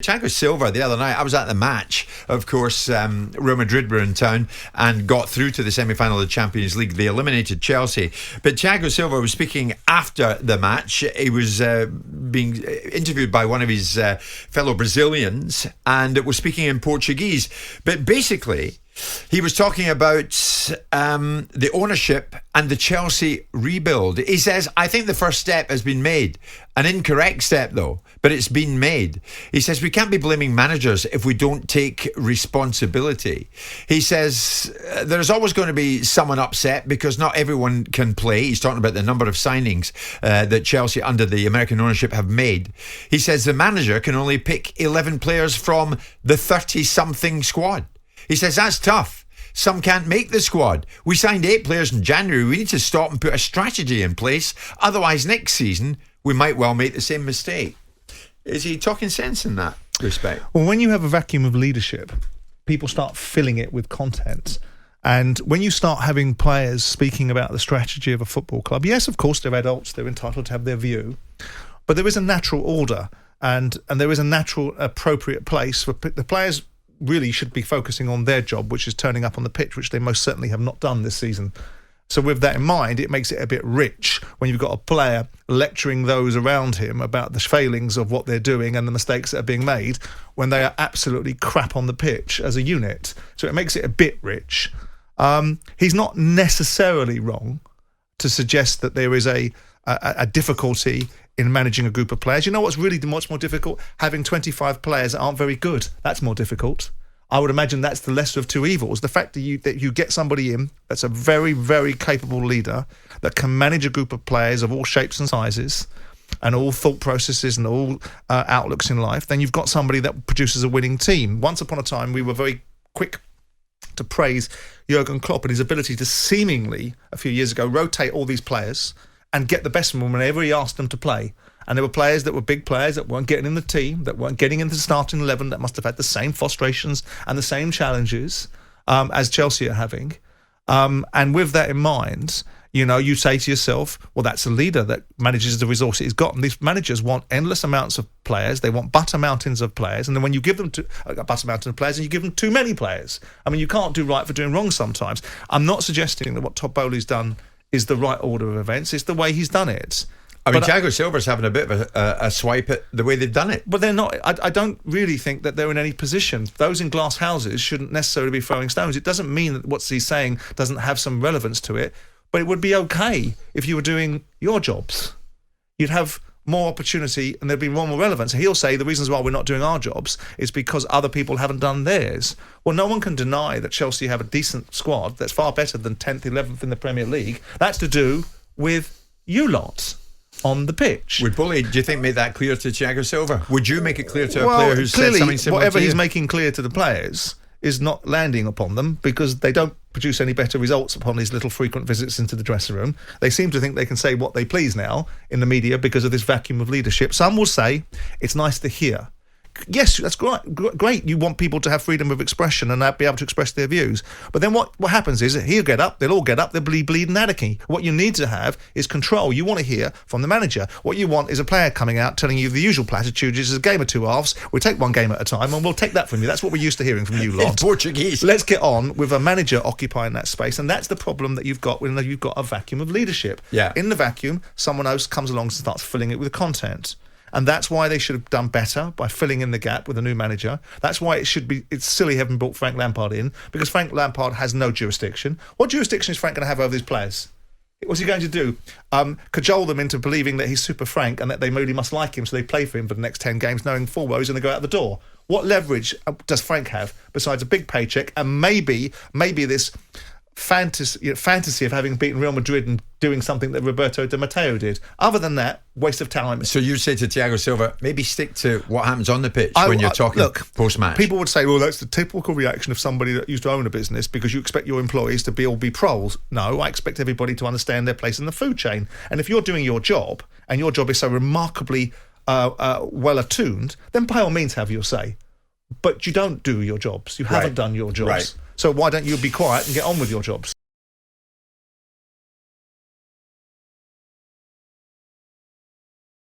Thiago Silva the other night, I was at the match, of course. Real Madrid were in town and got through to the semi-final of the Champions League. They eliminated Chelsea, but Thiago Silva was speaking after the match. He was being interviewed by one of his fellow Brazilians and was speaking in Portuguese, but basically he was talking about the ownership and the Chelsea rebuild. He says, I think the first step has been made. An incorrect step, though, but it's been made. He says, we can't be blaming managers if we don't take responsibility. He says, there's always going to be someone upset because not everyone can play. He's talking about the number of signings that Chelsea under the American ownership have made. He says the manager can only pick 11 players from the 30-something squad. He says, that's tough. Some can't make the squad. We signed 8 players in January. We need to stop and put a strategy in place. Otherwise, next season, we might well make the same mistake. Is he talking sense in that respect? Well, when you have a vacuum of leadership, people start filling it with content. And when you start having players speaking about the strategy of a football club, yes, of course, they're adults. They're entitled to have their view. But there is a natural order and there is a natural, appropriate place for the players. Really should be focusing on their job, which is turning up on the pitch, which they most certainly have not done this season. So with that in mind, it makes it a bit rich when you've got a player lecturing those around him about the failings of what they're doing and the mistakes that are being made when they are absolutely crap on the pitch as a unit. So it makes it a bit rich. He's not necessarily wrong to suggest that there is a difficulty in managing a group of players. You know what's really much more difficult? Having 25 players that aren't very good. That's more difficult. I would imagine that's the lesser of two evils. The fact that you get somebody in that's a very, very capable leader that can manage a group of players of all shapes and sizes and all thought processes and all outlooks in life, then you've got somebody that produces a winning team. Once upon a time, we were very quick to praise Jurgen Klopp and his ability to seemingly, a few years ago, rotate all these players and get the best from them whenever he asked them to play. And there were players that were big players that weren't getting in the team, that weren't getting into the starting 11, that must have had the same frustrations and the same challenges as Chelsea are having. And with that in mind, you know, you say to yourself, well, that's a leader that manages the resources he's got. And these managers want endless amounts of players. They want butter mountains of players. And then when you give them a butter mountain of players and you give them too many players, I mean, you can't do right for doing wrong sometimes. I'm not suggesting that what Todd Bowley's done is the right order of events. It's the way he's done it. I mean, Thiago Silva's having a bit of a swipe at the way they've done it. But they're not. I don't really think that they're in any position. Those in glass houses shouldn't necessarily be throwing stones. It doesn't mean that what he's saying doesn't have some relevance to it, but it would be okay if you were doing your jobs. You'd have more opportunity and there'd be more relevance. He'll say the reasons why we're not doing our jobs is because other people haven't done theirs. Well, no one can deny that Chelsea have a decent squad that's far better than 10th, 11th in the Premier League. That's to do with you lot on the pitch. Would Bully, do you think, make that clear to Thiago Silva? Would you make it clear to a player who's said something similar whatever to you? He's making clear to the players is not landing upon them because they don't produce any better results upon these little frequent visits into the dressing room. They seem to think they can say what they please now in the media because of this vacuum of leadership. Some will say it's nice to hear. Yes, that's great. You want people to have freedom of expression and be able to express their views. But then what happens is he'll get up, they'll all get up, they'll bleed anarchy. What you need to have is control. You want to hear from the manager. What you want is a player coming out telling you the usual platitudes. It's a game of two halves. We take one game at a time and we'll take that from you. That's what we're used to hearing from you lot. In Portuguese. Let's get on with a manager occupying that space. And that's the problem that you've got when you've got a vacuum of leadership. Yeah. In the vacuum, someone else comes along and starts filling it with content. And that's why they should have done better by filling in the gap with a new manager. That's why it's silly having brought Frank Lampard in, because Frank Lampard has no jurisdiction. What jurisdiction is Frank going to have over these players? What's he going to do? Cajole them into believing that he's Super Frank and that they really must like him, so they play for him for the next 10 games, knowing full well he's going to go out the door. What leverage does Frank have besides a big paycheck and maybe this fantasy of having beaten Real Madrid and doing something that Roberto Di Matteo did? Other than that, waste of time. So you say to Thiago Silva, maybe stick to what happens on the pitch when you're talking post-match. People would say, well, that's the typical reaction of somebody that used to own a business because you expect your employees to be pros. No, I expect everybody to understand their place in the food chain. And if you're doing your job and your job is so remarkably well attuned, then by all means have your say. But you don't do your jobs. You haven't done your jobs. Right. So why don't you be quiet and get on with your jobs?